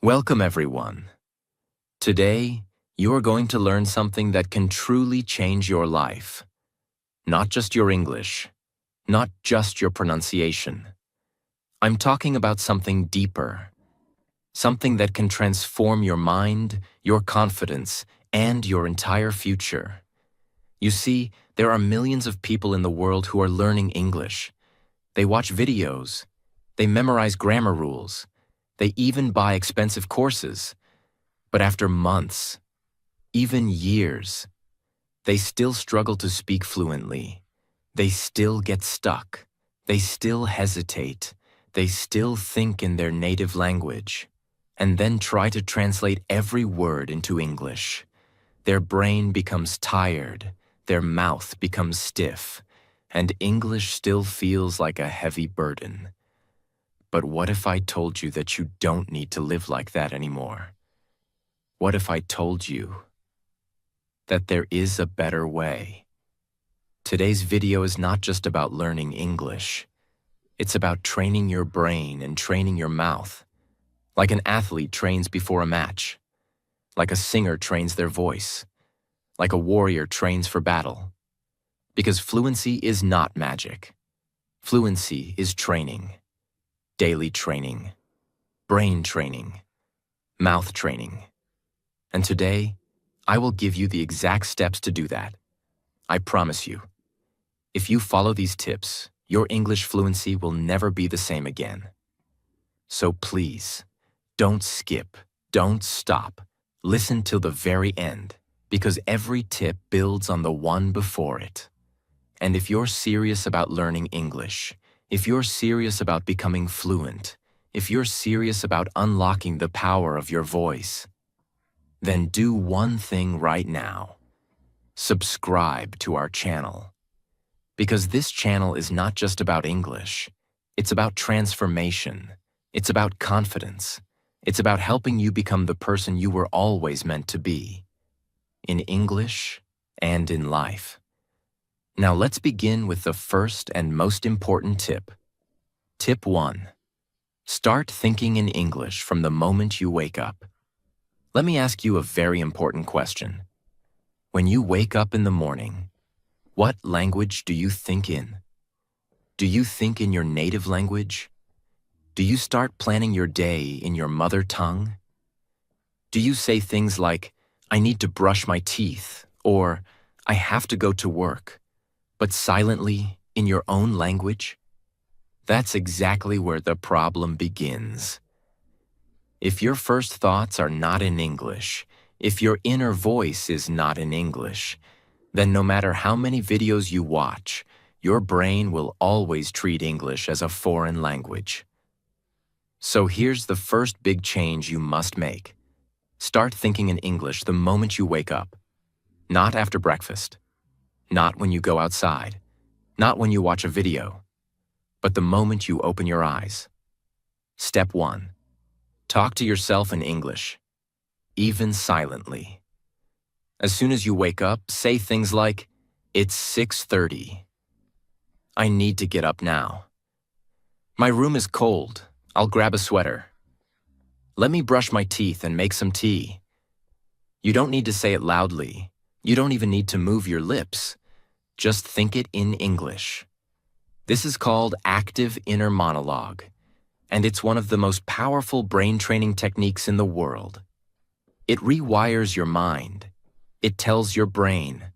Welcome, everyone. Today, you are going to learn something that can truly change your life. Not just your English, not just your pronunciation. I'm talking about something deeper. Something that can transform your mind, your confidence, and your entire future. You see, there are millions of people in the world who are learning English. They watch videos. They memorize grammar rules. They even buy expensive courses. But after months, even years, they still struggle to speak fluently. They still get stuck. They still hesitate. They still think in their native language, and then try to translate every word into English. Their brain becomes tired. Their mouth becomes stiff, and English still feels like a heavy burden. But what if I told you that you don't need to live like that anymore? What if I told you that there is a better way? Today's video is not just about learning English. It's about training your brain and training your mouth, like an athlete trains before a match, like a singer trains their voice, like a warrior trains for battle. Because fluency is not magic. Fluency is training. Daily training, brain training, mouth training. And today, I will give you the exact steps to do that. I promise you. If you follow these tips, your English fluency will never be the same again. So please, don't skip, don't stop. Listen till the very end, because every tip builds on the one before it. And if you're serious about learning English, if you're serious about becoming fluent, if you're serious about unlocking the power of your voice, then do one thing right now. Subscribe to our channel. Because this channel is not just about English. It's about transformation. It's about confidence. It's about helping you become the person you were always meant to be. In English and in life. Now let's begin with the first and most important tip. Tip 1. Start thinking in English from the moment you wake up. Let me ask you a very important question. When you wake up in the morning, what language do you think in? Do you think in your native language? Do you start planning your day in your mother tongue? Do you say things like, I need to brush my teeth, or I have to go to work, but silently in your own language? That's exactly where the problem begins. If your first thoughts are not in English, if your inner voice is not in English, then no matter how many videos you watch, your brain will always treat English as a foreign language. So here's the first big change you must make. Start thinking in English the moment you wake up. Not after breakfast. Not when you go outside. Not when you watch a video. But the moment you open your eyes. Step 1. Talk to yourself in English, even silently. As soon as you wake up, say things like, it's 6:30. I need to get up now. My room is cold. I'll grab a sweater. Let me brush my teeth and make some tea. You don't need to say it loudly. You don't even need to move your lips. Just think it in English. This is called active inner monologue, and it's one of the most powerful brain training techniques in the world. It rewires your mind. It tells your brain,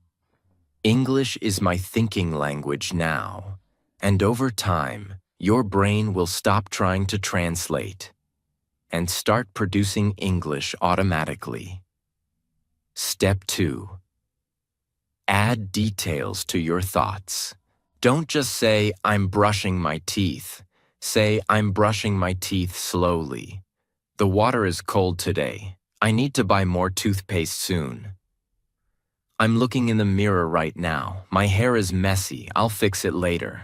English is my thinking language now, and over time, your brain will stop trying to translate and start producing English automatically. Step 2. Add details to your thoughts. Don't just say, I'm brushing my teeth. Say, I'm brushing my teeth slowly. The water is cold today. I need to buy more toothpaste soon. I'm looking in the mirror right now. My hair is messy. I'll fix it later.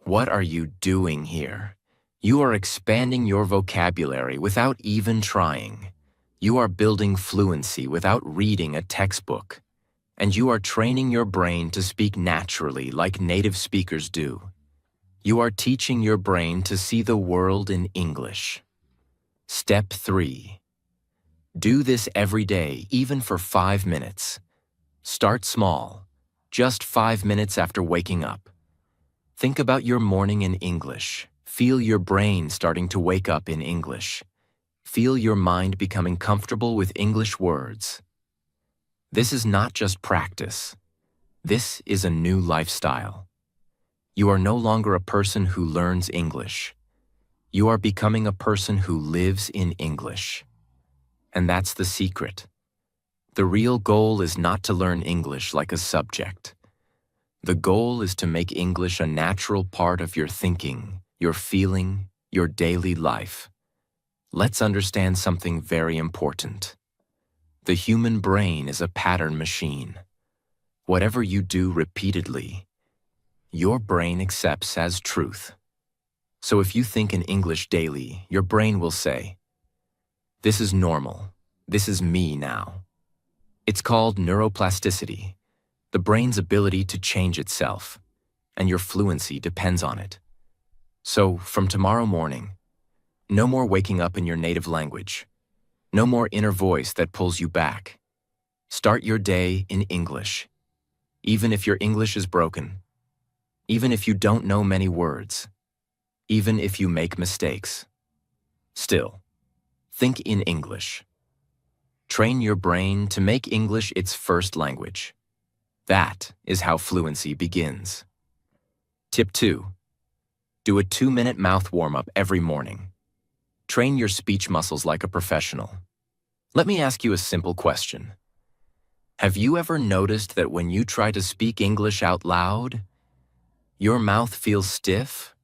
What are you doing here? You are expanding your vocabulary without even trying. You are building fluency without reading a textbook. And you are training your brain to speak naturally like native speakers do. You are teaching your brain to see the world in English. Step 3. Do this every day, even for 5 minutes. Start small, just 5 minutes after waking up. Think about your morning in English. Feel your brain starting to wake up in English. Feel your mind becoming comfortable with English words. This is not just practice. This is a new lifestyle. You are no longer a person who learns English. You are becoming a person who lives in English. And that's the secret. The real goal is not to learn English like a subject. The goal is to make English a natural part of your thinking, your feeling, your daily life. Let's understand something very important. The human brain is a pattern machine. Whatever you do repeatedly, your brain accepts as truth. So if you think in English daily, your brain will say, "This is normal. This is me now." It's called neuroplasticity, the brain's ability to change itself, and your fluency depends on it. So, from tomorrow morning, no more waking up in your native language. No more inner voice that pulls you back. Start your day in English, even if your English is broken, even if you don't know many words, even if you make mistakes. Still, think in English. Train your brain to make English its first language. That is how fluency begins. Tip 2. Do a 2-minute mouth warm-up every morning. Train your speech muscles like a professional. Let me ask you a simple question. Have you ever noticed that when you try to speak English out loud, your mouth feels stiff?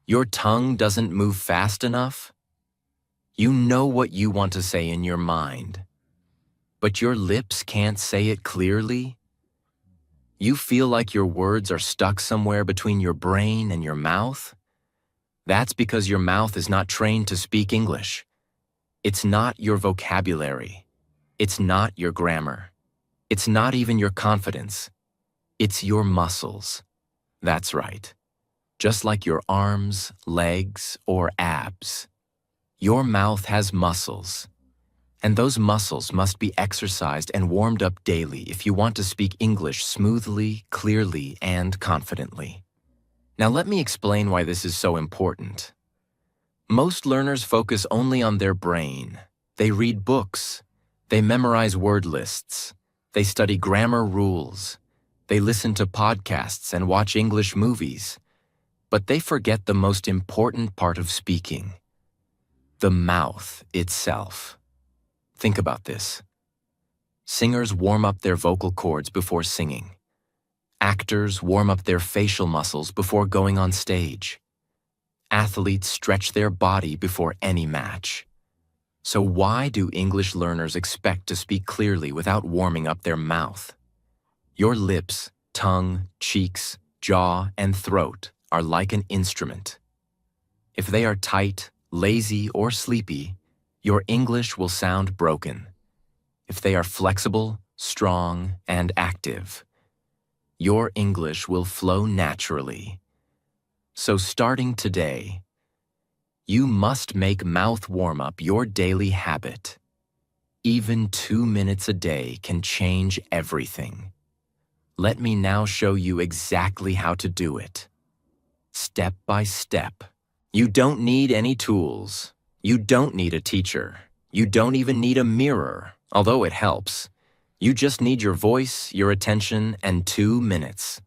Your tongue doesn't move fast enough? You know what you want to say in your mind, but your lips can't say it clearly? You feel like your words are stuck somewhere between your brain and your mouth? That's because your mouth is not trained to speak English. It's not your vocabulary. It's not your grammar. It's not even your confidence. It's your muscles. That's right. Just like your arms, legs, or abs. Your mouth has muscles. And those muscles must be exercised and warmed up daily if you want to speak English smoothly, clearly, and confidently. Now let me explain why this is so important. Most learners focus only on their brain. They read books. They memorize word lists. They study grammar rules. They listen to podcasts and watch English movies. But they forget the most important part of speaking: the mouth itself. Think about this. Singers warm up their vocal cords before singing. Actors warm up their facial muscles before going on stage. Athletes stretch their body before any match. So why do English learners expect to speak clearly without warming up their mouth? Your lips, tongue, cheeks, jaw, and throat are like an instrument. If they are tight, lazy, or sleepy, your English will sound broken. If they are flexible, strong, and active, your English will flow naturally. So starting today, you must make mouth warm-up your daily habit. Even 2 minutes a day can change everything. Let me now show you exactly how to do it. Step by step. You don't need any tools. You don't need a teacher. You don't even need a mirror, although it helps. You just need your voice, your attention, and 2 minutes.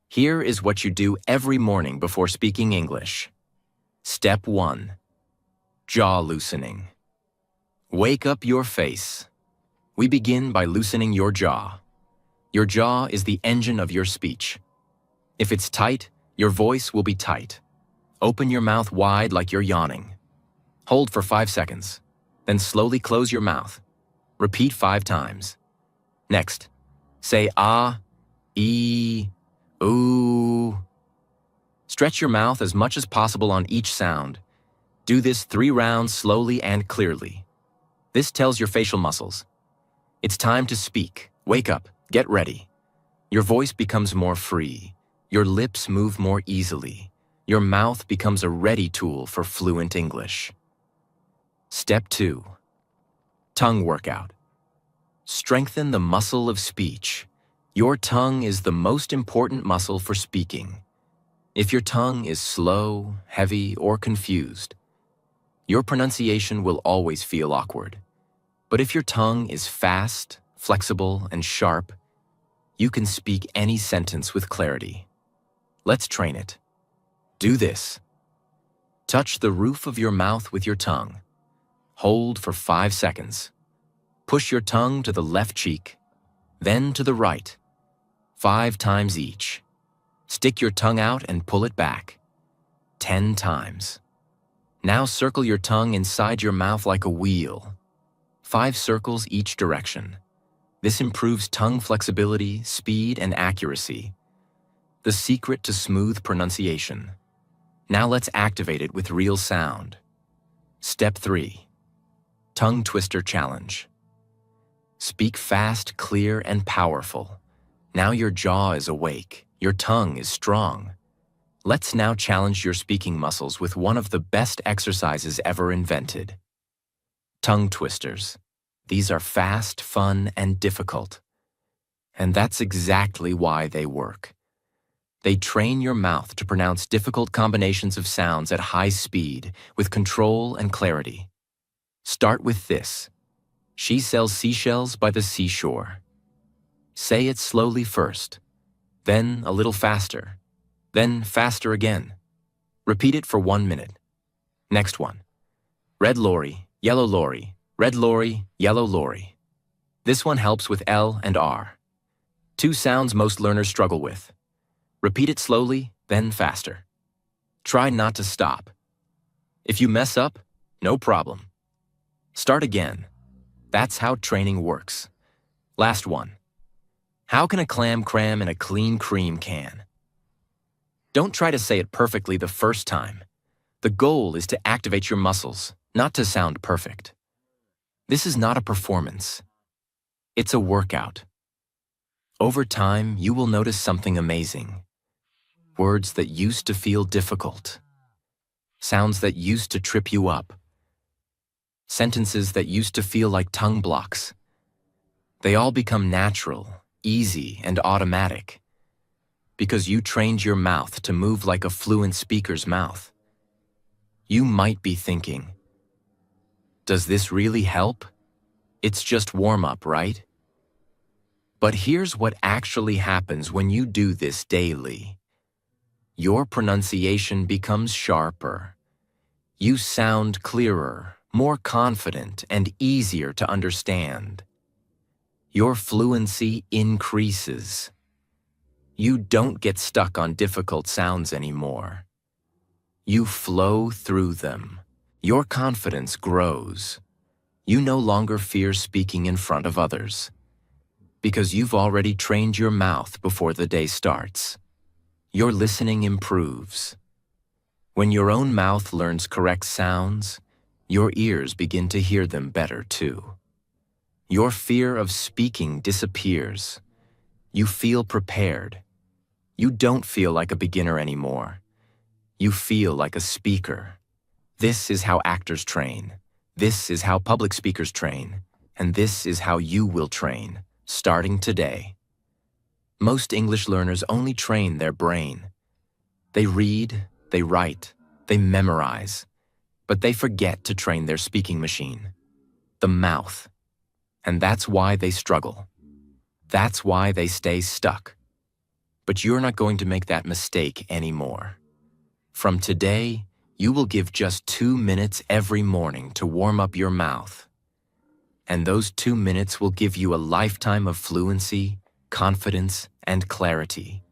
Here is what you do every morning before speaking English. Step 1. Jaw loosening. Wake up your face. We begin by loosening your jaw. Your jaw is the engine of your speech. If it's tight, your voice will be tight. Open your mouth wide like you're yawning. Hold for 5 seconds, then slowly close your mouth. Repeat 5 times. Next, say ah, ee, ooh. Stretch your mouth as much as possible on each sound. Do this 3 rounds slowly and clearly. This tells your facial muscles. It's time to speak. Wake up. Get ready. Your voice becomes more free. Your lips move more easily. Your mouth becomes a ready tool for fluent English. Step 2. Tongue workout. Strengthen the muscle of speech. Your tongue is the most important muscle for speaking. If your tongue is slow, heavy, or confused, your pronunciation will always feel awkward. But if your tongue is fast, flexible, and sharp, you can speak any sentence with clarity. Let's train it. Do this. Touch the roof of your mouth with your tongue. Hold for 5 seconds. Push your tongue to the left cheek, then to the right, 5 times each. Stick your tongue out and pull it back, 10 times. Now circle your tongue inside your mouth like a wheel, 5 circles each direction. This improves tongue flexibility, speed, and accuracy. The secret to smooth pronunciation. Now let's activate it with real sound. Step 3. Tongue Twister Challenge. Speak fast, clear, and powerful. Now your jaw is awake, your tongue is strong. Let's now challenge your speaking muscles with one of the best exercises ever invented. Tongue twisters. These are fast, fun, and difficult. And that's exactly why they work. They train your mouth to pronounce difficult combinations of sounds at high speed with control and clarity. Start with this. She sells seashells by the seashore. Say it slowly first, then a little faster, then faster again. Repeat it for 1 minute. Next one. Red lorry, yellow lorry, red lorry, yellow lorry. This one helps with L and R. 2 sounds most learners struggle with. Repeat it slowly, then faster. Try not to stop. If you mess up, no problem. Start again. That's how training works. Last one. How can a clam cram in a clean cream can? Don't try to say it perfectly the first time. The goal is to activate your muscles, not to sound perfect. This is not a performance. It's a workout. Over time, you will notice something amazing. Words that used to feel difficult. Sounds that used to trip you up. Sentences that used to feel like tongue blocks. They all become natural, easy, and automatic because you trained your mouth to move like a fluent speaker's mouth. You might be thinking, does this really help? It's just warm-up, right? But here's what actually happens when you do this daily. Your pronunciation becomes sharper. You sound clearer, more confident, and easier to understand. Your fluency increases. You don't get stuck on difficult sounds anymore. You flow through them. Your confidence grows. You no longer fear speaking in front of others because you've already trained your mouth before the day starts. Your listening improves. When your own mouth learns correct sounds, your ears begin to hear them better too. Your fear of speaking disappears. You feel prepared. You don't feel like a beginner anymore. You feel like a speaker. This is how actors train. This is how public speakers train. And this is how you will train, starting today. Most English learners only train their brain. They read, they write, they memorize, but they forget to train their speaking machine, the mouth. And that's why they struggle. That's why they stay stuck. But you're not going to make that mistake anymore. From today, you will give just 2 minutes every morning to warm up your mouth. And those 2 minutes will give you a lifetime of fluency, confidence, and clarity.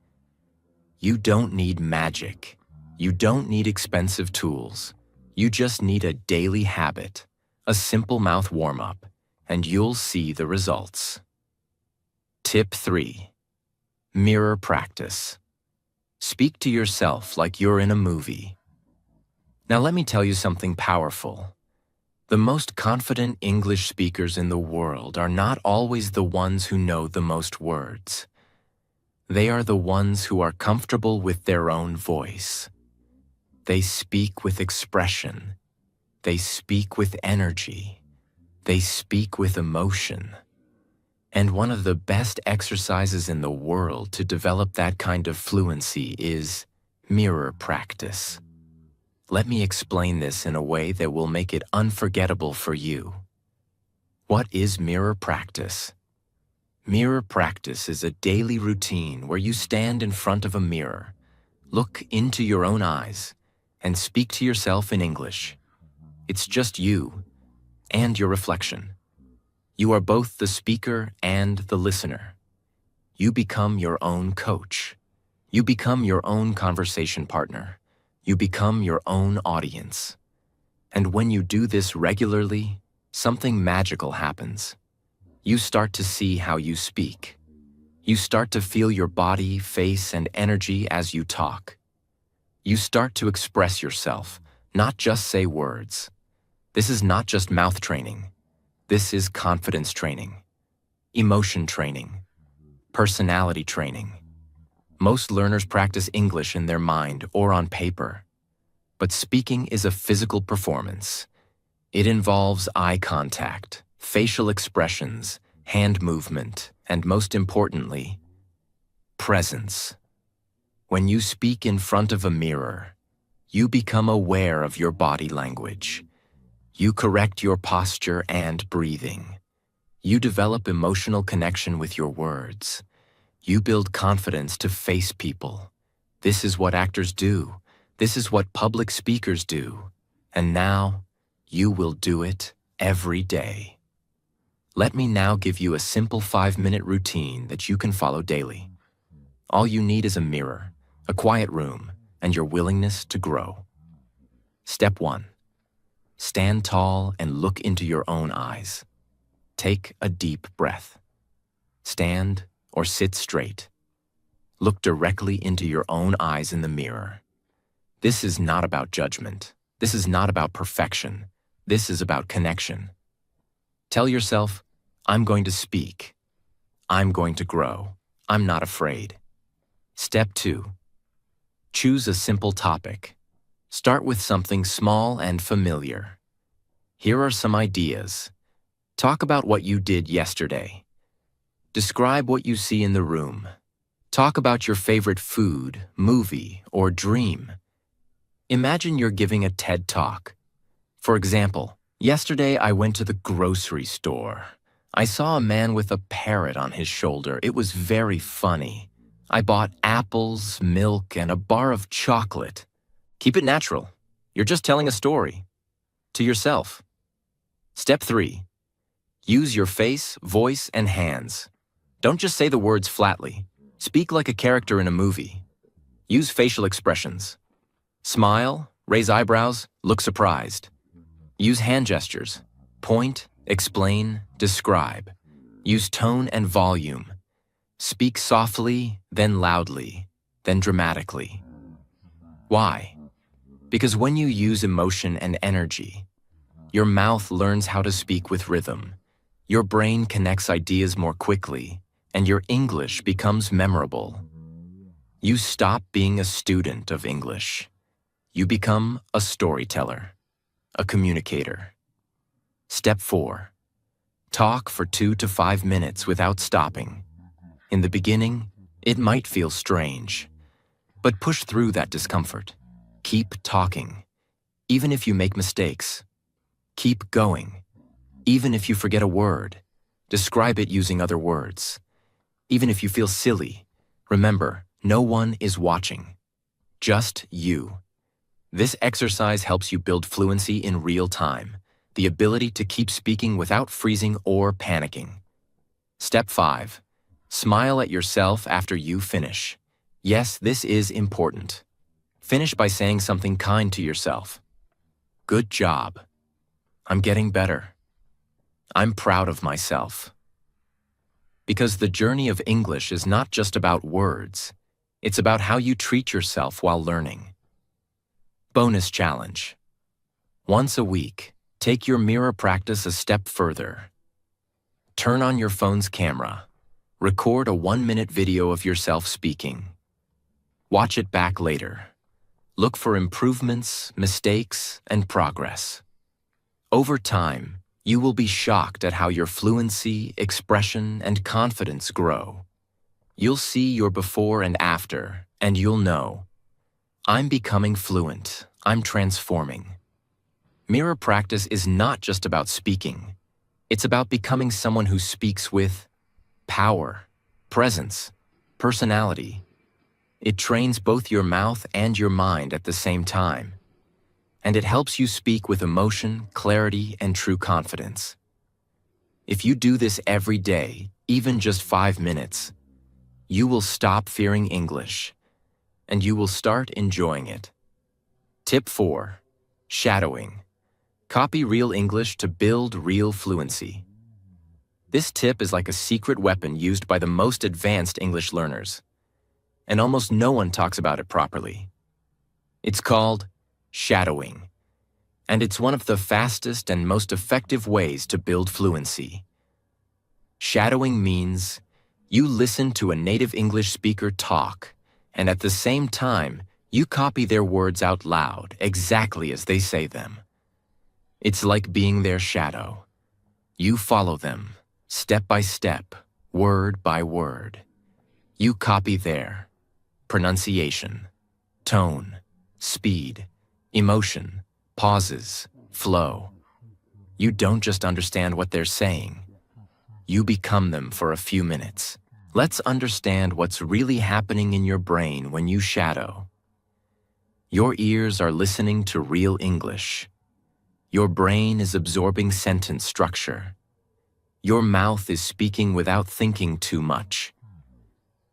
You don't need magic. You don't need expensive tools. You just need a daily habit, a simple mouth warm-up, and you'll see the results. Tip 3. Mirror practice. Speak to yourself like you're in a movie. Now let me tell you something powerful. The most confident English speakers in the world are not always the ones who know the most words. They are the ones who are comfortable with their own voice. They speak with expression. They speak with energy. They speak with emotion. And one of the best exercises in the world to develop that kind of fluency is mirror practice. Let me explain this in a way that will make it unforgettable for you. What is mirror practice? Mirror practice is a daily routine where you stand in front of a mirror, look into your own eyes, and speak to yourself in English. It's just you and your reflection. You are both the speaker and the listener. You become your own coach. You become your own conversation partner. You become your own audience. And when you do this regularly, something magical happens. You start to see how you speak. You start to feel your body, face, and energy as you talk. You start to express yourself, not just say words. This is not just mouth training. This is confidence training, emotion training, personality training. Most learners practice English in their mind or on paper. But speaking is a physical performance. It involves eye contact, facial expressions, hand movement, and most importantly, presence. When you speak in front of a mirror, you become aware of your body language. You correct your posture and breathing. You develop emotional connection with your words. You build confidence to face people. This is what actors do. This is what public speakers do. And now, you will do it every day. Let me now give you a simple 5-minute routine that you can follow daily. All you need is a mirror, a quiet room, and your willingness to grow. Step 1. Stand tall and look into your own eyes. Take a deep breath. Stand or sit straight. Look directly into your own eyes in the mirror. This is not about judgment. This is not about perfection. This is about connection. Tell yourself, I'm going to speak. I'm going to grow. I'm not afraid. Step 2. Choose a simple topic. Start with something small and familiar. Here are some ideas. Talk about what you did yesterday. Describe what you see in the room. Talk about your favorite food, movie, or dream. Imagine you're giving a TED Talk. For example, yesterday I went to the grocery store. I saw a man with a parrot on his shoulder. It was very funny. I bought apples, milk, and a bar of chocolate. Keep it natural. You're just telling a story. To yourself. Step 3. Use your face, voice, and hands. Don't just say the words flatly. Speak like a character in a movie. Use facial expressions. Smile, raise eyebrows, look surprised. Use hand gestures. Point, explain, describe. Use tone and volume. Speak softly, then loudly, then dramatically. Why? Because when you use emotion and energy, your mouth learns how to speak with rhythm, your brain connects ideas more quickly, and your English becomes memorable. You stop being a student of English. You become a storyteller, a communicator. Step 4. Talk for 2 to 5 minutes without stopping. In the beginning, it might feel strange, but push through that discomfort. Keep talking, even if you make mistakes. Keep going, even if you forget a word. Describe it using other words. Even if you feel silly, remember, no one is watching. Just you. This exercise helps you build fluency in real time, the ability to keep speaking without freezing or panicking. Step 5. Smile at yourself after you finish. Yes, this is important. Finish by saying something kind to yourself. Good job. I'm getting better. I'm proud of myself. Because the journey of English is not just about words. It's about how you treat yourself while learning. Bonus challenge. Once a week, take your mirror practice a step further. Turn on your phone's camera. Record a 1-minute video of yourself speaking. Watch it back later. Look for improvements, mistakes, and progress. Over time, you will be shocked at how your fluency, expression, and confidence grow. You'll see your before and after, and you'll know, I'm becoming fluent, I'm transforming. Mirror practice is not just about speaking. It's about becoming someone who speaks with power, presence, personality. It trains both your mouth and your mind at the same time, and it helps you speak with emotion, clarity, and true confidence. If you do this every day, even just 5 minutes, you will stop fearing English, and you will start enjoying it. Tip 4. Shadowing. Copy real English to build real fluency. This tip is like a secret weapon used by the most advanced English learners, and almost no one talks about it properly. It's called shadowing, and it's one of the fastest and most effective ways to build fluency. Shadowing means you listen to a native English speaker talk, and at the same time, you copy their words out loud exactly as they say them. It's like being their shadow. You follow them, step by step, word by word. You copy their pronunciation, tone, speed, emotion, pauses, flow. You don't just understand what they're saying. You become them for a few minutes. Let's understand what's really happening in your brain when you shadow. Your ears are listening to real English. Your brain is absorbing sentence structure. Your mouth is speaking without thinking too much.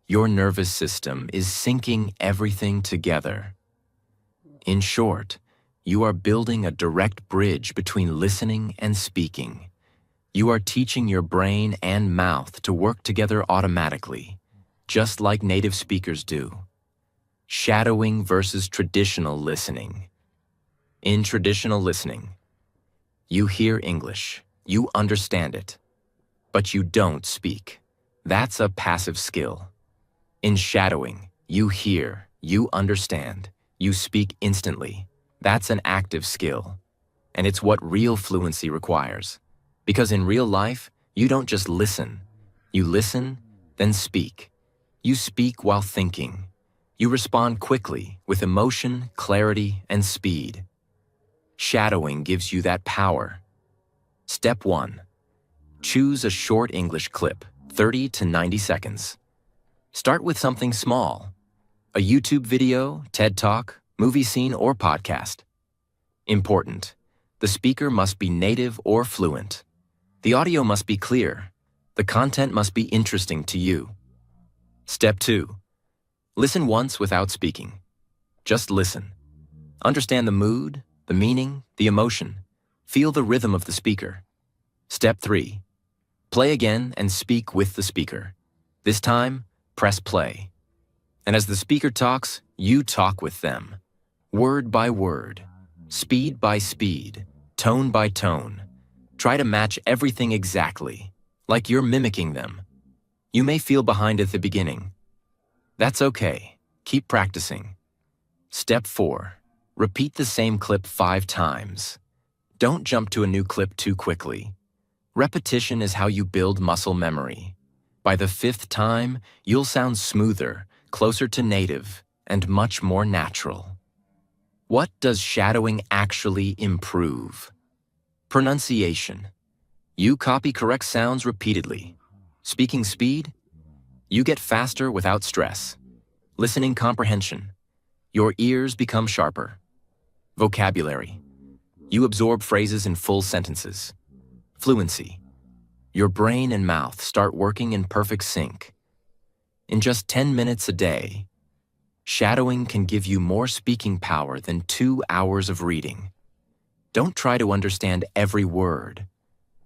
Your nervous system is syncing everything together. In short, you are building a direct bridge between listening and speaking. You are teaching your brain and mouth to work together automatically, just like native speakers do. Shadowing versus traditional listening. In traditional listening, you hear English, you understand it, but you don't speak. That's a passive skill. In shadowing, you hear, you understand, you speak instantly. That's an active skill, and it's what real fluency requires. Because in real life, you don't just listen. You listen, then speak. You speak while thinking. You respond quickly with emotion, clarity, and speed. Shadowing gives you that power. Step 1. Choose a short English clip, 30 to 90 seconds. Start with something small. A YouTube video, TED Talk, movie scene, or podcast. Important. The speaker must be native or fluent. The audio must be clear. The content must be interesting to you. Step 2. Listen once without speaking. Just listen. Understand the mood, the meaning, the emotion. Feel the rhythm of the speaker. Step 3. Play again and speak with the speaker. This time, press play. And as the speaker talks, you talk with them. Word by word, speed by speed, tone by tone. Try to match everything exactly, like you're mimicking them. You may feel behind at the beginning. That's okay. Keep practicing. Step 4. Repeat the same clip 5 times. Don't jump to a new clip too quickly. Repetition is how you build muscle memory. By the 5th time, you'll sound smoother, closer to native, and much more natural. What does shadowing actually improve? Pronunciation. You copy correct sounds repeatedly. Speaking speed. You get faster without stress. Listening comprehension. Your ears become sharper. Vocabulary. You absorb phrases in full sentences. Fluency. Your brain and mouth start working in perfect sync. In just 10 minutes a day, shadowing can give you more speaking power than 2 hours of reading. Don't try to understand every word.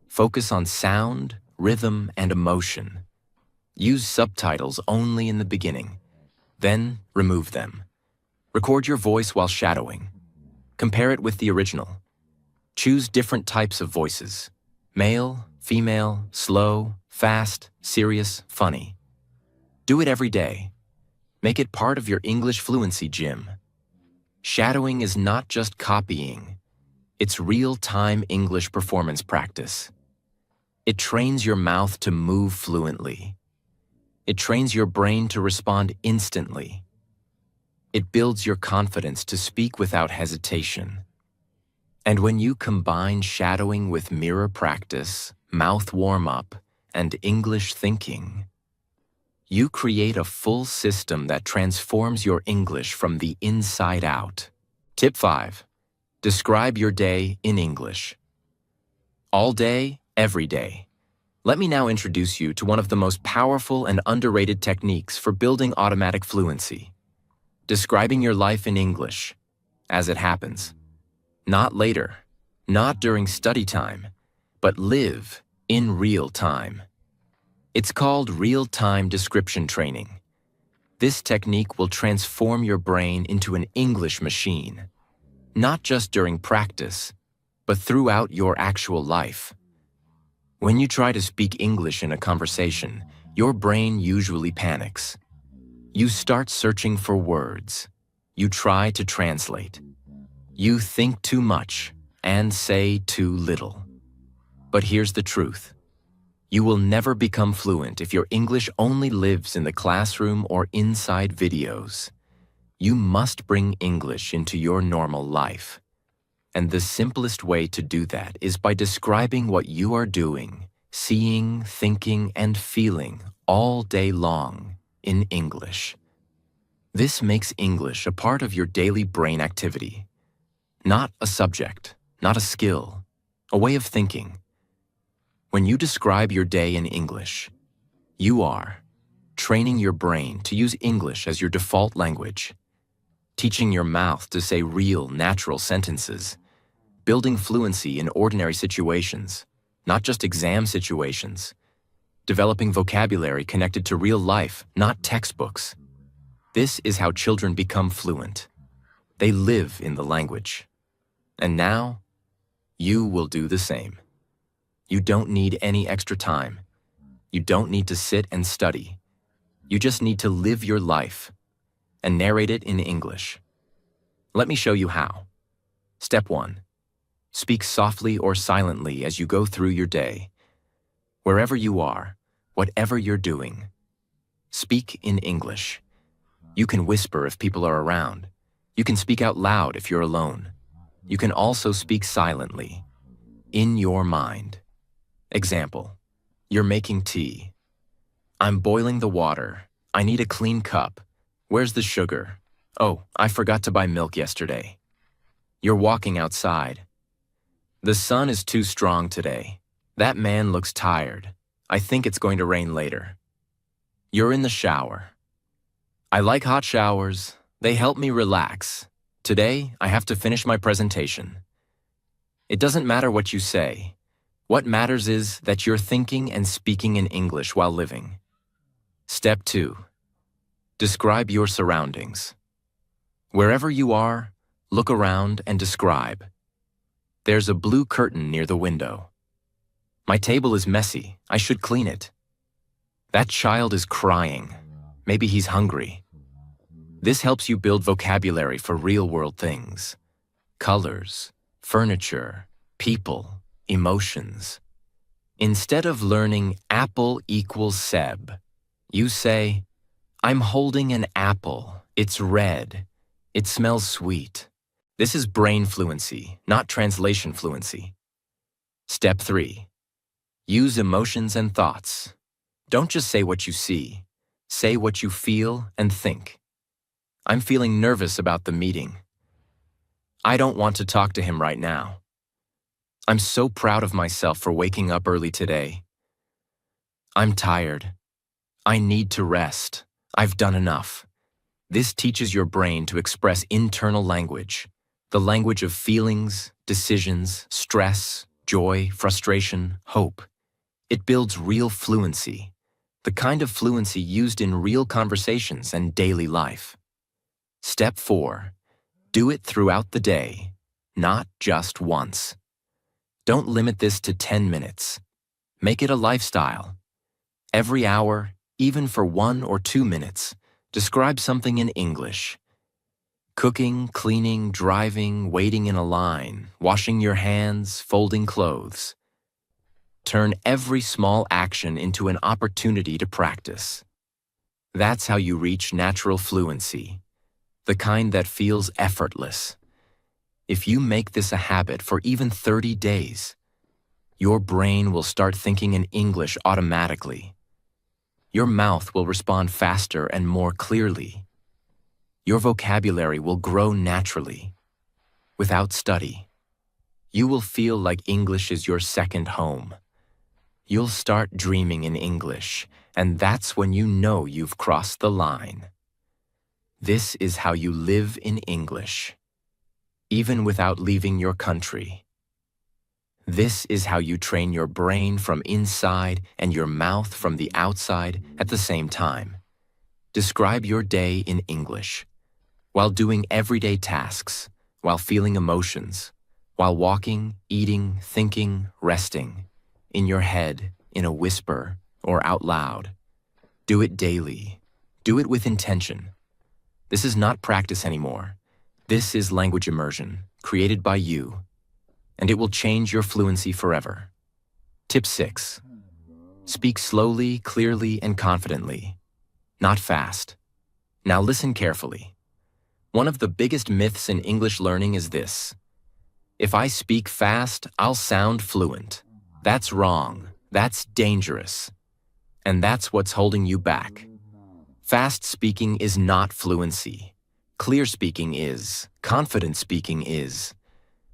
Focus on sound, rhythm, and emotion. Use subtitles only in the beginning. Then remove them. Record your voice while shadowing. Compare it with the original. Choose different types of voices. Male, female, slow, fast, serious, funny. Do it every day. Make it part of your English fluency gym. Shadowing is not just copying. It's real-time English performance practice. It trains your mouth to move fluently. It trains your brain to respond instantly. It builds your confidence to speak without hesitation. And when you combine shadowing with mirror practice, mouth warm-up, and English thinking, you create a full system that transforms your English from the inside out. Tip 5. Describe your day in English. All day, every day. Let me now introduce you to one of the most powerful and underrated techniques for building automatic fluency. Describing your life in English, as it happens. Not later, not during study time, but live in real time. It's called real-time description training. This technique will transform your brain into an English machine, not just during practice, but throughout your actual life. When you try to speak English in a conversation, your brain usually panics. You start searching for words. You try to translate. You think too much and say too little. But here's the truth. You will never become fluent if your English only lives in the classroom or inside videos. You must bring English into your normal life. And the simplest way to do that is by describing what you are doing, seeing, thinking, and feeling all day long in English. This makes English a part of your daily brain activity. Not a subject, not a skill, a way of thinking. When you describe your day in English, you are training your brain to use English as your default language, teaching your mouth to say real, natural sentences, building fluency in ordinary situations, not just exam situations, developing vocabulary connected to real life, not textbooks. This is how children become fluent. They live in the language. And now, you will do the same. You don't need any extra time. You don't need to sit and study. You just need to live your life and narrate it in English. Let me show you how. Step 1. Speak softly or silently as you go through your day. Wherever you are, whatever you're doing, speak in English. You can whisper if people are around. You can speak out loud if you're alone. You can also speak silently, in your mind. Example, you're making tea. I'm boiling the water. I need a clean cup. Where's the sugar? Oh, I forgot to buy milk yesterday. You're walking outside. The sun is too strong today. That man looks tired. I think it's going to rain later. You're in the shower. I like hot showers. They help me relax. Today, I have to finish my presentation. It doesn't matter what you say. What matters is that you're thinking and speaking in English while living. Step 2. Describe your surroundings. Wherever you are, look around and describe. There's a blue curtain near the window. My table is messy. I should clean it. That child is crying. Maybe he's hungry. This helps you build vocabulary for real-world things. Colors, furniture, people, emotions. Instead of learning apple equals Seb, you say, I'm holding an apple. It's red. It smells sweet. This is brain fluency, not translation fluency. Step 3. Use emotions and thoughts. Don't just say what you see. Say what you feel and think. I'm feeling nervous about the meeting. I don't want to talk to him right now. I'm so proud of myself for waking up early today. I'm tired. I need to rest. I've done enough. This teaches your brain to express internal language, the language of feelings, decisions, stress, joy, frustration, hope. It builds real fluency, the kind of fluency used in real conversations and daily life. Step 4. Do it throughout the day, not just once. Don't limit this to 10 minutes. Make it a lifestyle. Every hour, even for 1 or 2 minutes, describe something in English. Cooking, cleaning, driving, waiting in a line, washing your hands, folding clothes. Turn every small action into an opportunity to practice. That's how you reach natural fluency, the kind that feels effortless. If you make this a habit for even 30 days, your brain will start thinking in English automatically. Your mouth will respond faster and more clearly. Your vocabulary will grow naturally. Without study, you will feel like English is your second home. You'll start dreaming in English, and that's when you know you've crossed the line. This is how you live in English, even without leaving your country. This is how you train your brain from inside and your mouth from the outside at the same time. Describe your day in English, while doing everyday tasks, while feeling emotions, while walking, eating, thinking, resting, in your head, in a whisper, or out loud. Do it daily. Do it with intention. This is not practice anymore. This is language immersion, created by you, and it will change your fluency forever. Tip 6. Speak slowly, clearly, and confidently, not fast. Now listen carefully. One of the biggest myths in English learning is this: if I speak fast, I'll sound fluent. That's wrong. That's dangerous. And that's what's holding you back. Fast speaking is not fluency. Clear speaking is. Confident speaking is.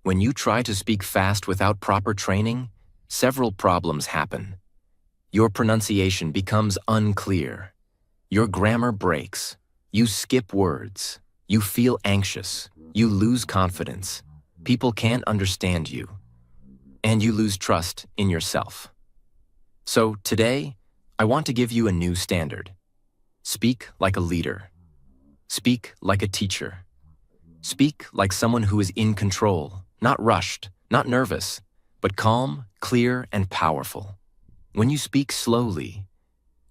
When you try to speak fast without proper training, several problems happen. Your pronunciation becomes unclear. Your grammar breaks. You skip words. You feel anxious. You lose confidence. People can't understand you. And you lose trust in yourself. So today, I want to give you a new standard. Speak like a leader. Speak like a teacher. Speak like someone who is in control, not rushed, not nervous, but calm, clear, and powerful. When you speak slowly,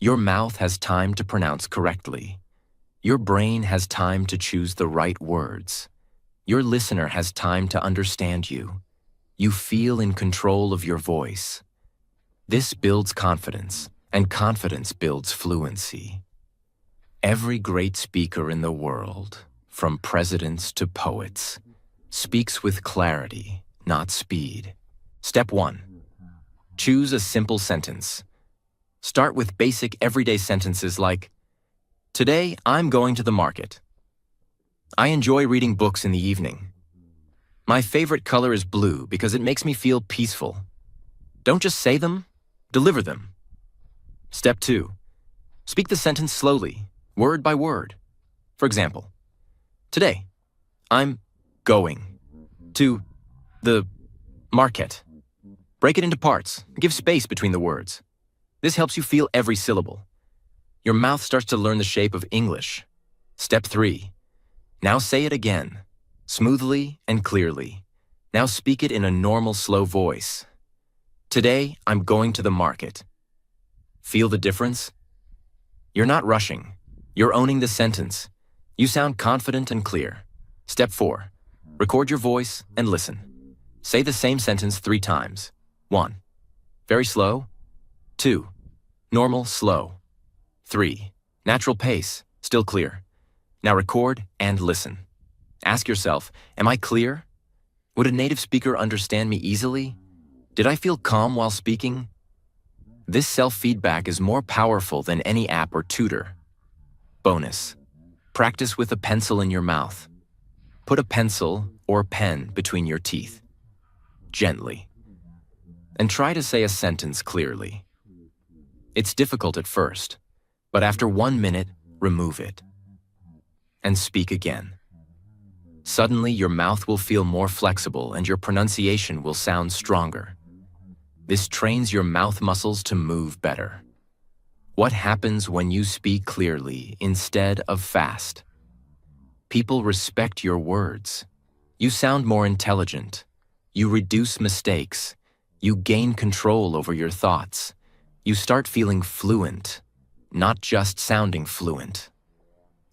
your mouth has time to pronounce correctly. Your brain has time to choose the right words. Your listener has time to understand you. You feel in control of your voice. This builds confidence, and confidence builds fluency. Every great speaker in the world, from presidents to poets, speaks with clarity, not speed. Step 1. Choose a simple sentence. Start with basic everyday sentences like, "Today, I'm going to the market. I enjoy reading books in the evening. My favorite color is blue because it makes me feel peaceful." Don't just say them, deliver them. Step 2. Speak the sentence slowly, word by word. For example, "Today, I'm going to the market." Break it into parts. Give space between the words. This helps you feel every syllable. Your mouth starts to learn the shape of English. Step 3. Now say it again, smoothly and clearly. Now speak it in a normal, slow voice. "Today, I'm going to the market." Feel the difference? You're not rushing. You're owning the sentence. You sound confident and clear. Step 4. Record your voice and listen. Say the same sentence 3 times. 1. Very slow. 2. Normal, slow. 3. Natural pace, still clear. Now record and listen. Ask yourself, am I clear? Would a native speaker understand me easily? Did I feel calm while speaking? This self-feedback is more powerful than any app or tutor. Bonus. Practice with a pencil in your mouth. Put a pencil or pen between your teeth. Gently. And try to say a sentence clearly. It's difficult at first, but after 1 minute, remove it. And speak again. Suddenly, your mouth will feel more flexible and your pronunciation will sound stronger. This trains your mouth muscles to move better. What happens when you speak clearly instead of fast? People respect your words. You sound more intelligent. You reduce mistakes. You gain control over your thoughts. You start feeling fluent, not just sounding fluent.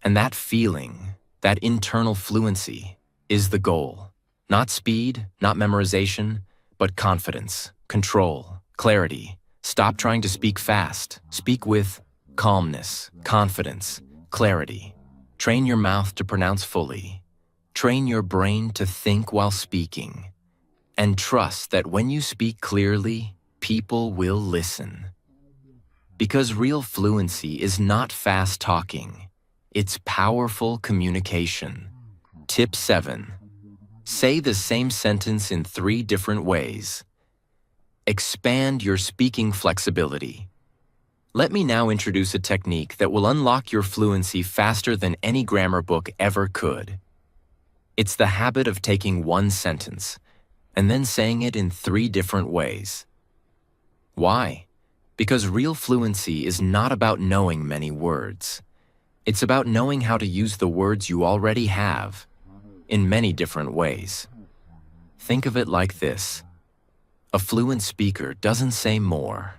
And that feeling, That internal fluency is the goal. Not speed, not memorization, but confidence, control, clarity. Stop trying to speak fast. Speak with calmness, confidence, clarity. Train your mouth to pronounce fully. Train your brain to think while speaking. And trust that when you speak clearly, people will listen. Because real fluency is not fast talking. It's powerful communication. Tip 7. Say the same sentence in 3 different ways. Expand your speaking flexibility. Let me now introduce a technique that will unlock your fluency faster than any grammar book ever could. It's the habit of taking one sentence and then saying it in 3 different ways. Why? Because real fluency is not about knowing many words. It's about knowing how to use the words you already have in many different ways. Think of it like this. A fluent speaker doesn't say more.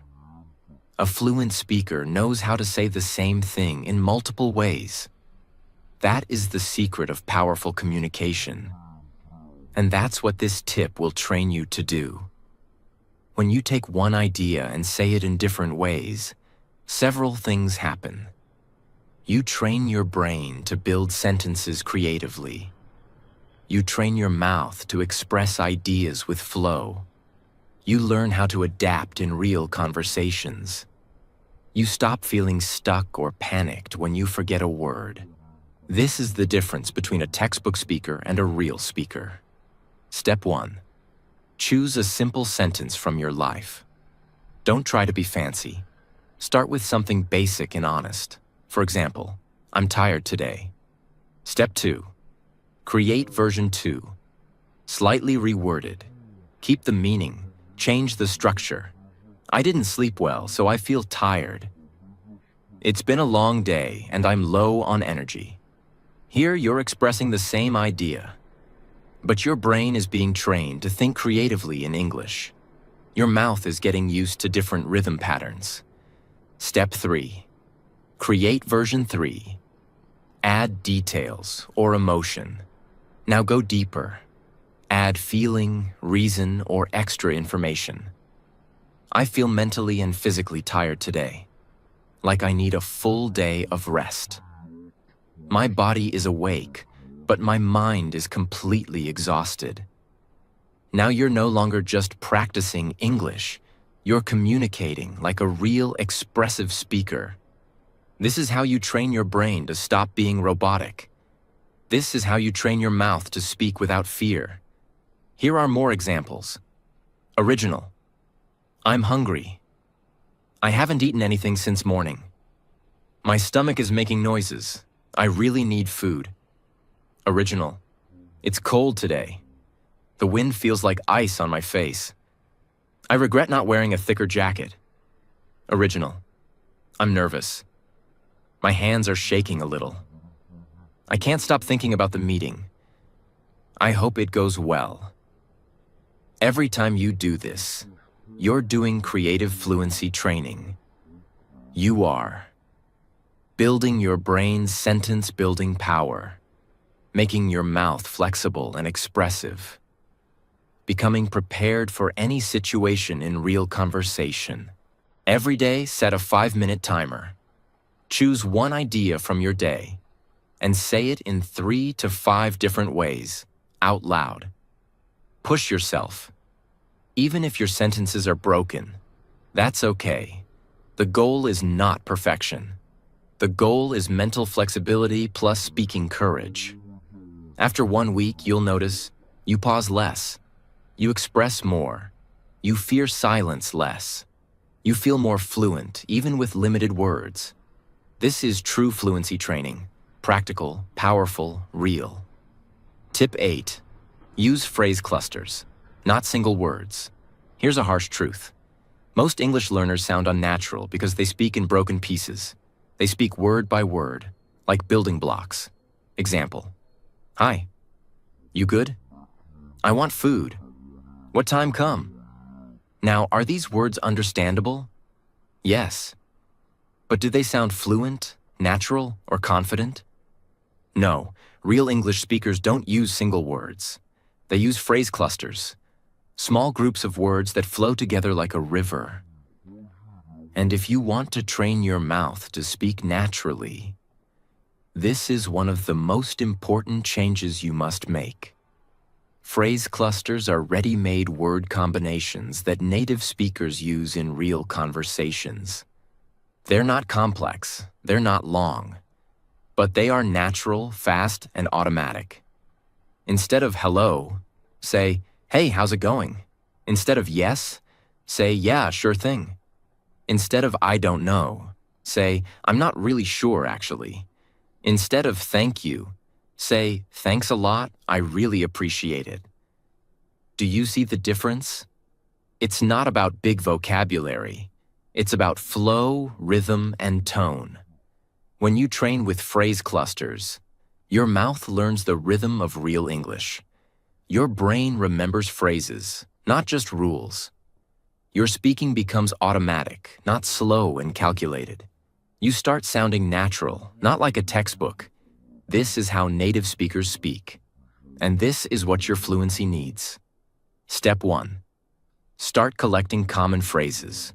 A fluent speaker knows how to say the same thing in multiple ways. That is the secret of powerful communication. And that's what this tip will train you to do. When you take one idea and say it in different ways, several things happen. You train your brain to build sentences creatively. You train your mouth to express ideas with flow. You learn how to adapt in real conversations. You stop feeling stuck or panicked when you forget a word. This is the difference between a textbook speaker and a real speaker. Step 1. Choose a simple sentence from your life. Don't try to be fancy. Start with something basic and honest. For example, I'm tired today. Step 2. Create version 2. Slightly reworded. Keep the meaning. Change the structure. I didn't sleep well, so I feel tired. It's been a long day and I'm low on energy. Here you're expressing the same idea. But your brain is being trained to think creatively in English. Your mouth is getting used to different rhythm patterns. Step 3. Create version 3. Add details or emotion. Now go deeper. Add feeling, reason, or extra information. I feel mentally and physically tired today, like I need a full day of rest. My body is awake, but my mind is completely exhausted. Now you're no longer just practicing English, you're communicating like a real expressive speaker. This is how you train your brain to stop being robotic. This is how you train your mouth to speak without fear. Here are more examples. Original. I'm hungry. I haven't eaten anything since morning. My stomach is making noises. I really need food. Original. It's cold today. The wind feels like ice on my face. I regret not wearing a thicker jacket. Original. I'm nervous. My hands are shaking a little. I can't stop thinking about the meeting. I hope it goes well. Every time you do this, you're doing creative fluency training. You are building your brain's sentence-building power, making your mouth flexible and expressive, becoming prepared for any situation in real conversation. Every day, set a 5-minute timer. Choose one idea from your day and say it in 3 to 5 different ways, out loud. Push yourself. Even if your sentences are broken, that's okay. The goal is not perfection. The goal is mental flexibility plus speaking courage. After 1 week, you'll notice you pause less. You express more. You fear silence less. You feel more fluent, even with limited words. This is true fluency training. Practical, powerful, real. Tip 8. Use phrase clusters, not single words. Here's a harsh truth. Most English learners sound unnatural because they speak in broken pieces. They speak word by word, like building blocks. Example. Hi. You good? I want food. What time come? Now, are these words understandable? Yes. But do they sound fluent, natural, or confident? No, real English speakers don't use single words. They use phrase clusters, small groups of words that flow together like a river. And if you want to train your mouth to speak naturally, this is one of the most important changes you must make. Phrase clusters are ready-made word combinations that native speakers use in real conversations. They're not complex, they're not long, but they are natural, fast, and automatic. Instead of hello, say, hey, how's it going? Instead of yes, say, yeah, sure thing. Instead of I don't know, say, I'm not really sure actually. Instead of thank you, say, thanks a lot, I really appreciate it. Do you see the difference? It's not about big vocabulary. It's about flow, rhythm, and tone. When you train with phrase clusters, your mouth learns the rhythm of real English. Your brain remembers phrases, not just rules. Your speaking becomes automatic, not slow and calculated. You start sounding natural, not like a textbook. This is how native speakers speak. And this is what your fluency needs. Step 1. Start collecting common phrases.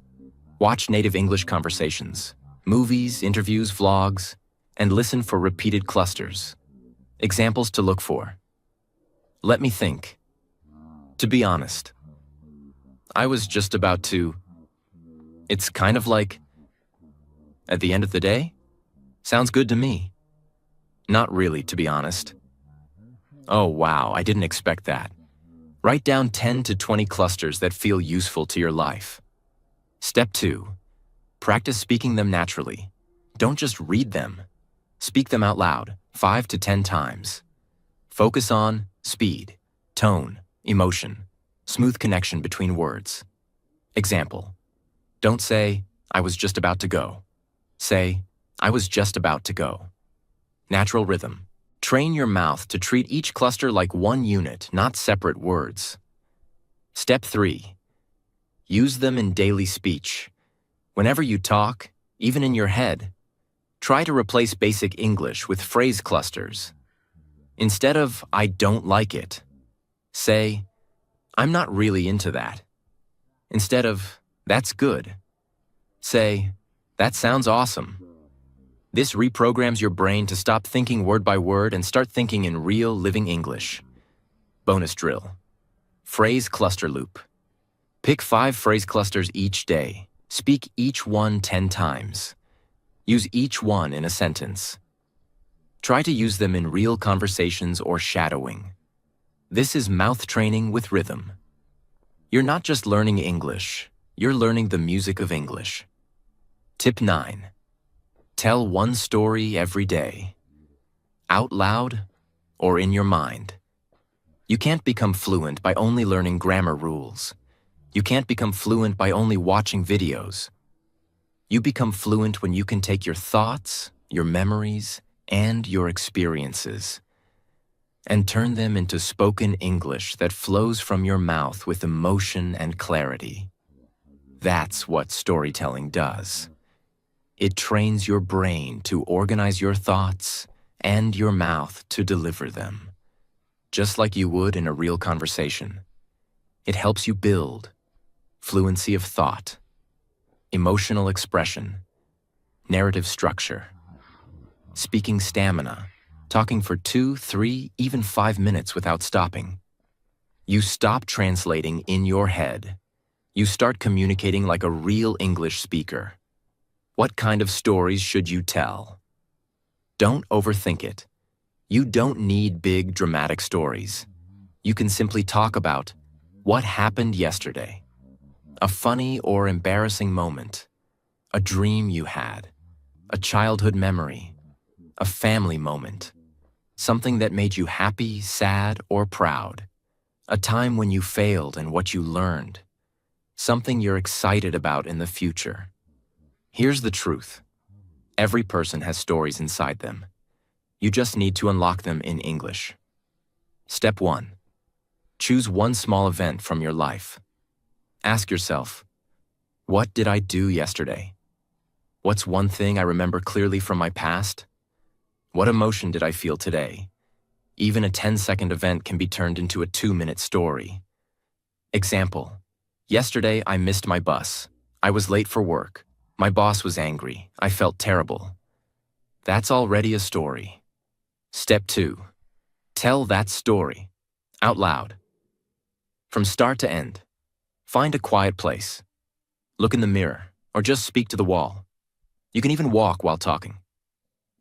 Watch native English conversations, movies, interviews, vlogs, and listen for repeated clusters. Examples to look for. Let me think. To be honest, I was just about to. It's kind of like, at the end of the day? Sounds good to me. Not really, to be honest. Oh wow, I didn't expect that. Write down 10 to 20 clusters that feel useful to your life. Step 2. Practice speaking them naturally. Don't just read them. Speak them out loud, 5 to 10 times. Focus on speed, tone, emotion, smooth connection between words. Example. Don't say, I was just about to go. Say, I was just about to go. Natural rhythm. Train your mouth to treat each cluster like one unit, not separate words. Step 3. Use them in daily speech. Whenever you talk, even in your head, try to replace basic English with phrase clusters. Instead of, I don't like it, say, I'm not really into that. Instead of, that's good, say, that sounds awesome. This reprograms your brain to stop thinking word by word and start thinking in real, living English. Bonus drill. Phrase cluster loop. Pick 5 phrase clusters each day. Speak each one 10 times. Use each one in a sentence. Try to use them in real conversations or shadowing. This is mouth training with rhythm. You're not just learning English, you're learning the music of English. Tip 9. Tell one story every day. Out loud or in your mind. You can't become fluent by only learning grammar rules. You can't become fluent by only watching videos. You become fluent when you can take your thoughts, your memories, and your experiences and turn them into spoken English that flows from your mouth with emotion and clarity. That's what storytelling does. It trains your brain to organize your thoughts and your mouth to deliver them, just like you would in a real conversation. It helps you build fluency of thought, emotional expression, narrative structure, speaking stamina, talking for 2, 3, even 5 minutes without stopping. You stop translating in your head. You start communicating like a real English speaker. What kind of stories should you tell? Don't overthink it. You don't need big, dramatic stories. You can simply talk about what happened yesterday, a funny or embarrassing moment, a dream you had, a childhood memory, a family moment, something that made you happy, sad, or proud, a time when you failed and what you learned, something you're excited about in the future. Here's the truth. Every person has stories inside them. You just need to unlock them in English. Step 1. Choose one small event from your life. Ask yourself, what did I do yesterday? What's one thing I remember clearly from my past? What emotion did I feel today? Even a 10-second event can be turned into a 2-minute story. Example: yesterday I missed my bus. I was late for work. My boss was angry. I felt terrible. That's already a story. Step 2. Tell that story out loud. From start to end. Find a quiet place. Look in the mirror, or just speak to the wall. You can even walk while talking.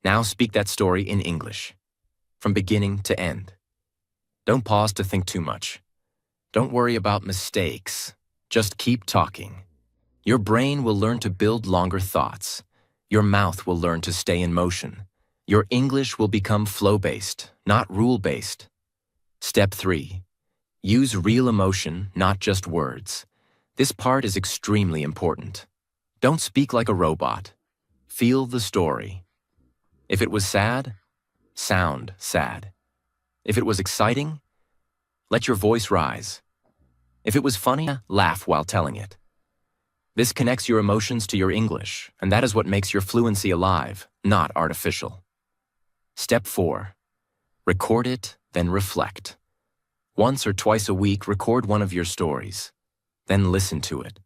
Now speak that story in English, from beginning to end. Don't pause to think too much. Don't worry about mistakes. Just keep talking. Your brain will learn to build longer thoughts. Your mouth will learn to stay in motion. Your English will become flow-based, not rule-based. Step 3. Use real emotion, not just words. This part is extremely important. Don't speak like a robot. Feel the story. If it was sad, sound sad. If it was exciting, let your voice rise. If it was funny, laugh while telling it. This connects your emotions to your English, and that is what makes your fluency alive, not artificial. Step 4. Record it, then reflect. Once or twice a week, record one of your stories. Then listen to it.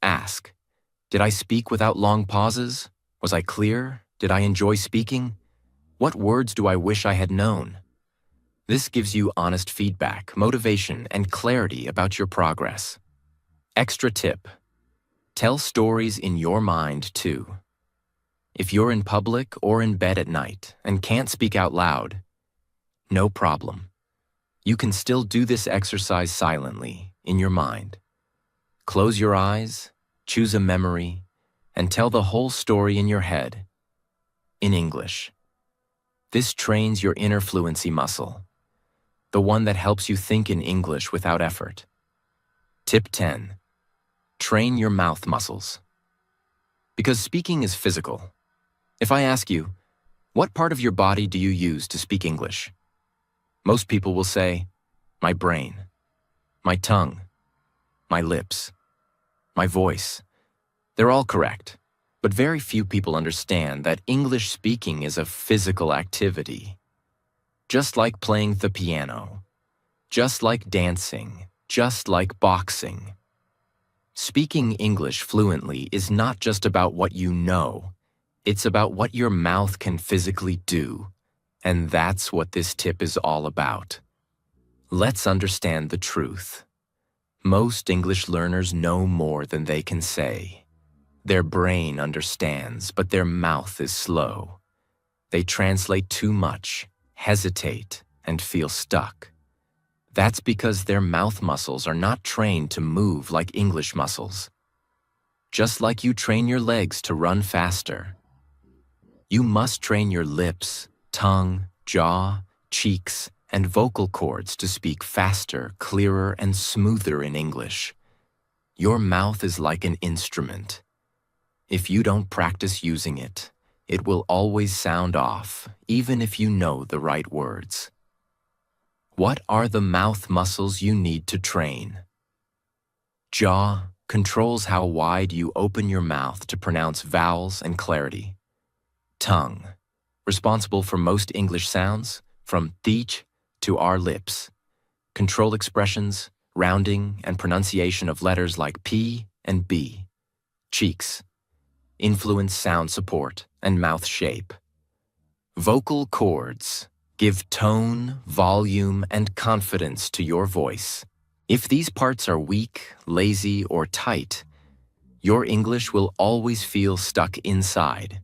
Ask, did I speak without long pauses? Was I clear? Did I enjoy speaking? What words do I wish I had known? This gives you honest feedback, motivation, and clarity about your progress. Extra tip: tell stories in your mind too. If you're in public or in bed at night and can't speak out loud, no problem. You can still do this exercise silently, in your mind. Close your eyes, choose a memory, and tell the whole story in your head, in English. This trains your inner fluency muscle, the one that helps you think in English without effort. Tip 10. Train your mouth muscles. Because speaking is physical. If I ask you, what part of your body do you use to speak English? Most people will say, my brain, my tongue, my lips, my voice. They're all correct, but very few people understand that English speaking is a physical activity. Just like playing the piano, just like dancing, just like boxing. Speaking English fluently is not just about what you know, it's about what your mouth can physically do, and that's what this tip is all about. Let's understand the truth. Most English learners know more than they can say. Their brain understands, but their mouth is slow. They translate too much, hesitate, and feel stuck. That's because their mouth muscles are not trained to move like English muscles. Just like you train your legs to run faster, you must train your lips, tongue, jaw, cheeks, and vocal cords to speak faster, clearer, and smoother in English. Your mouth is like an instrument. If you don't practice using it, it will always sound off, even if you know the right words. What are the mouth muscles you need to train? Jaw controls how wide you open your mouth to pronounce vowels and clarity. Tongue, responsible for most English sounds, from teach to our lips. Control expressions, rounding, and pronunciation of letters like P and B. Cheeks, influence sound support and mouth shape. Vocal cords give tone, volume, and confidence to your voice. If these parts are weak, lazy, or tight, your English will always feel stuck inside.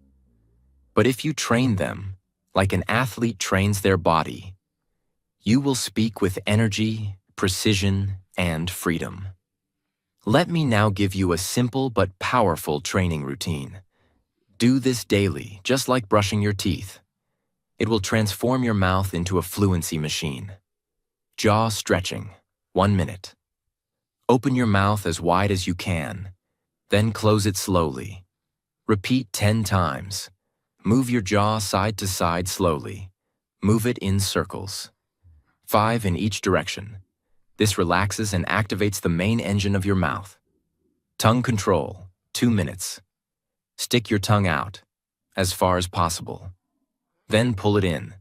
But if you train them, like an athlete trains their body, you will speak with energy, precision, and freedom. Let me now give you a simple but powerful training routine. Do this daily, just like brushing your teeth. It will transform your mouth into a fluency machine. Jaw stretching, 1 minute. Open your mouth as wide as you can, then close it slowly. Repeat 10 times. Move your jaw side to side slowly. Move it in circles. 5 in each direction. This relaxes and activates the main engine of your mouth. Tongue control, 2 minutes. Stick your tongue out, as far as possible. Then pull it in.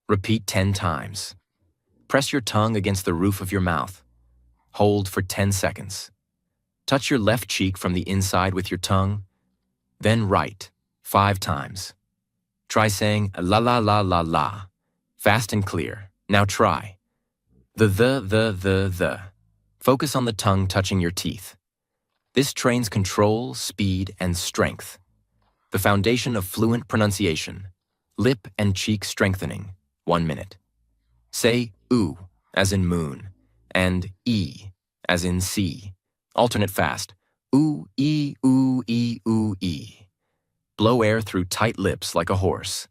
Repeat 10 times. Press your tongue against the roof of your mouth. Hold for 10 seconds. Touch your left cheek from the inside with your tongue. Then write 5 times. Try saying la la la la la, fast and clear. Now try. The. Focus on the tongue touching your teeth. This trains control, speed, and strength. The foundation of fluent pronunciation. Lip and cheek strengthening. 1 minute. Say oo, as in moon, and e, as in sea. Alternate fast. Oo, e, oo, e, oo, e. Blow air through tight lips like a horse.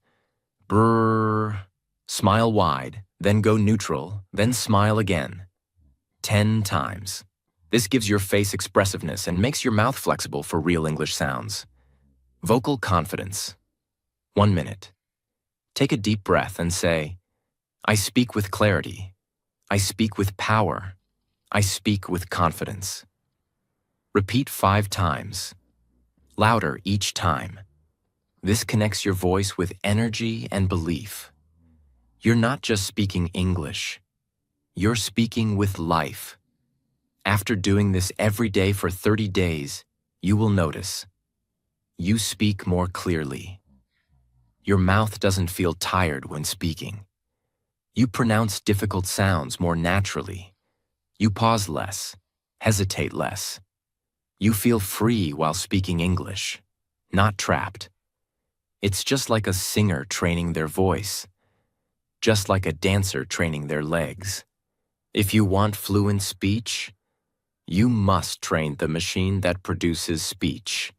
Brrr. Smile wide, then go neutral, then smile again. 10 times. This gives your face expressiveness and makes your mouth flexible for real English sounds. Vocal confidence. 1 minute. Take a deep breath and say, I speak with clarity. I speak with power. I speak with confidence. Repeat 5 times. Louder each time. This connects your voice with energy and belief. You're not just speaking English. You're speaking with life. After doing this every day for 30 days, you will notice. You speak more clearly. Your mouth doesn't feel tired when speaking. You pronounce difficult sounds more naturally. You pause less, hesitate less. You feel free while speaking English, not trapped. It's just like a singer training their voice, just like a dancer training their legs. If you want fluent speech, you must train the machine that produces speech.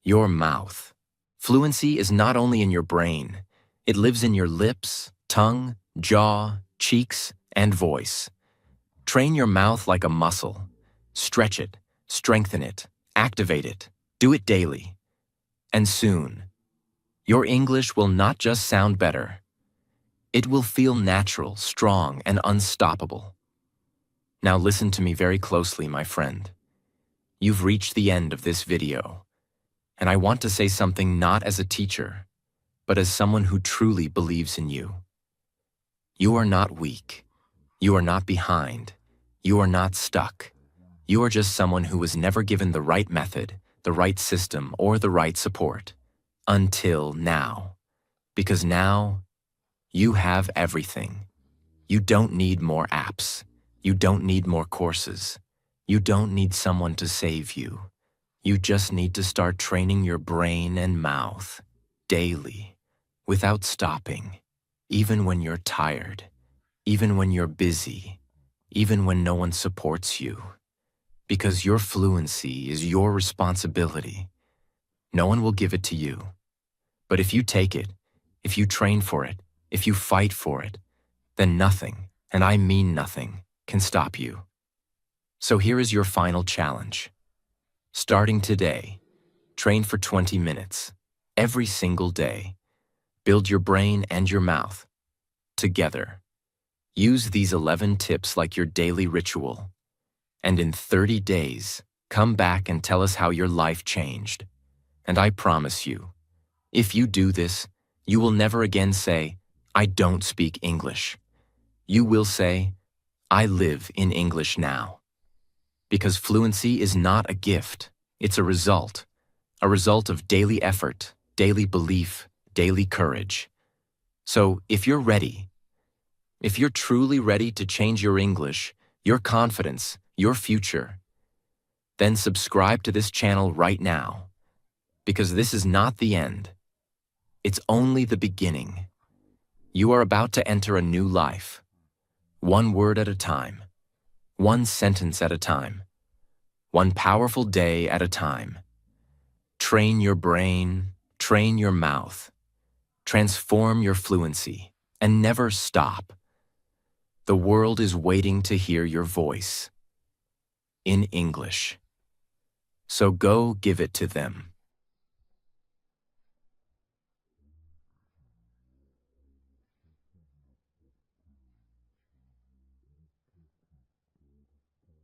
Your mouth. Fluency is not only in your brain, it lives in your lips, tongue, jaw, cheeks, and voice. Train your mouth like a muscle. Stretch it, strengthen it, activate it. Do it daily. And soon, your English will not just sound better. It will feel natural, strong, and unstoppable. Now listen to me very closely, my friend. You've reached the end of this video, and I want to say something not as a teacher, but as someone who truly believes in you. You are not weak. You are not behind. You are not stuck. You are just someone who was never given the right method, the right system, or the right support. Until now. Because now, you have everything. You don't need more apps. You don't need more courses. You don't need someone to save you. You just need to start training your brain and mouth daily, without stopping, even when you're tired, even when you're busy, even when no one supports you. Because your fluency is your responsibility. No one will give it to you. But if you take it, if you train for it, if you fight for it, then nothing, and I mean nothing, can stop you. So here is your final challenge. Starting today, train for 20 minutes, every single day. Build your brain and your mouth together. Use these 11 tips like your daily ritual. And in 30 days, come back and tell us how your life changed. And I promise you, if you do this, you will never again say, I don't speak English. You will say, I live in English now. Because fluency is not a gift, it's a result of daily effort, daily belief, daily courage. So if you're ready, if you're truly ready to change your English, your confidence, your future, then subscribe to this channel right now. Because this is not the end. It's only the beginning. You are about to enter a new life. One word at a time. One sentence at a time. One powerful day at a time. Train your brain, train your mouth. Transform your fluency, and never stop. The world is waiting to hear your voice. In English. So go give it to them.